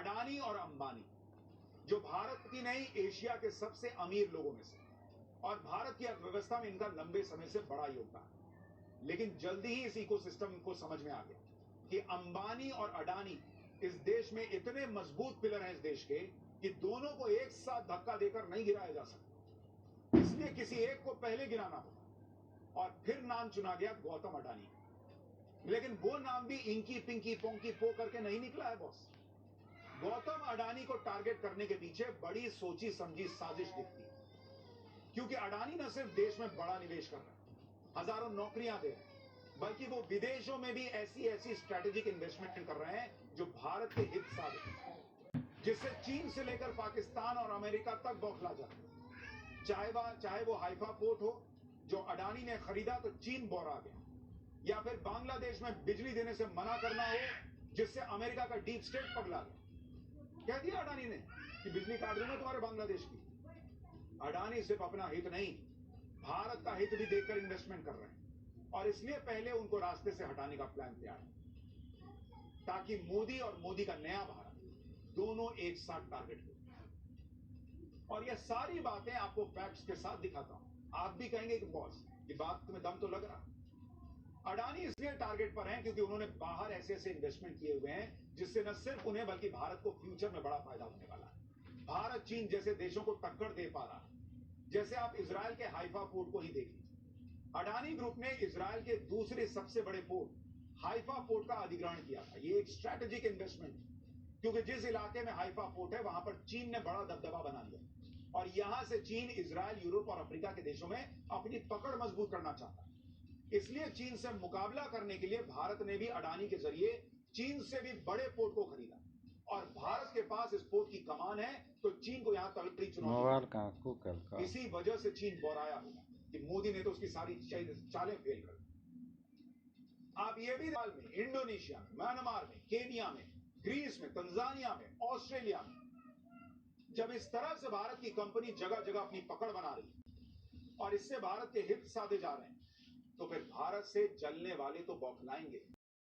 अडानी और अंबानी, जो भारत की नहीं एशिया के सबसे अमीर लोगों में से, और भारत की अर्थव्यवस्था में इनका लंबे समय से बड़ा योगदान है। लेकिन जल्दी ही इस इकोसिस्टम को समझ में आ गया कि अंबानी और अडानी इस देश में इतने मजबूत पिलर हैं इस देश के कि दोनों को एक साथ धक्का देकर नहीं गिराया जा सकता। इसलिए किसी एक को पहले गिराना होगा और फिर नाम चुना गया गौतम अडानी। लेकिन वो नाम भी इंकी पिंकी पोंकी पो करके नहीं निकला है बॉस। गौतम अडानी को टारगेट करने के पीछे बड़ी सोची समझी साजिश दिखती है, क्योंकि अडानी न सिर्फ देश में बड़ा निवेश कर रहे हैं, हजारों नौकरियां दे रहे हैं, बल्कि वो विदेशों में भी ऐसी ऐसी स्ट्रेटेजिक इन्वेस्टमेंट कर रहे हैं जो भारत के हित साबित है, जिससे चीन से लेकर पाकिस्तान और अमेरिका तक बौखला जाता है। चाहे वो हाइफा पोर्ट हो जो अडानी ने खरीदा तो चीन बौरा गया, या फिर बांग्लादेश में बिजली देने से मना करना हो जिससे अमेरिका का डीप स्टेट पगला गया। कह दिया अडानी ने कि बिजली काट दूंगा तुम्हारे बांग्लादेश की। अडानी सिर्फ अपना हित नहीं, भारत का हित भी देखकर इन्वेस्टमेंट कर रहे हैं, और इसलिए पहले उनको रास्ते से हटाने का प्लान तैयार है, ताकि मोदी और मोदी का नया भारत दोनों एक साथ टारगेट हो। और ये सारी बातें आपको फैक्ट्स के साथ दिखाता हूं। आप भी कहेंगे कि बॉस ये बात में दम तो लग रहा। अडानी इसलिए टारगेट पर हैं क्योंकि उन्होंने बाहर ऐसे ऐसे इन्वेस्टमेंट किए हुए हैं जिससे न सिर्फ उन्हें बल्कि भारत को फ्यूचर में बड़ा फायदा होने वाला है। भारत चीन जैसे देशों को टक्कर दे पा रहा है। जैसे आप इजराइल के हाइफा पोर्ट को ही देख लीजिए। अडानी ग्रुप ने इजराइल के दूसरे सबसे बड़े पोर्ट हाइफा पोर्ट का अधिग्रहण किया था। ये एक स्ट्रेटेजिक इन्वेस्टमेंट, क्योंकि जिस इलाके में हाइफा पोर्ट है वहां पर चीन ने बड़ा दबदबा बना लिया, और यहां से चीन इजराइल, यूरोप और अफ्रीका के देशों में अपनी पकड़ मजबूत करना चाहता है। इसलिए चीन से मुकाबला करने के लिए भारत ने भी अडानी के जरिए चीन से भी बड़े पोर्ट को खरीदा, और भारत के पास इस पोर्ट की कमान है तो चीन को यहां तगड़ी चुनौती। इसी वजह से चीन बौराया होगा कि मोदी ने तो उसकी सारी चालें फेल कर दी। आप ये भी में इंडोनेशिया में, म्यांमार में, केनिया में, ग्रीस में, तंजानिया में, ऑस्ट्रेलिया में, जब इस तरह से भारत की कंपनी जगह जगह अपनी पकड़ बना रही है और इससे भारत के हित साधे जा रहे हैं, तो फिर भारत से जलने वाले तो बौखलाएंगे।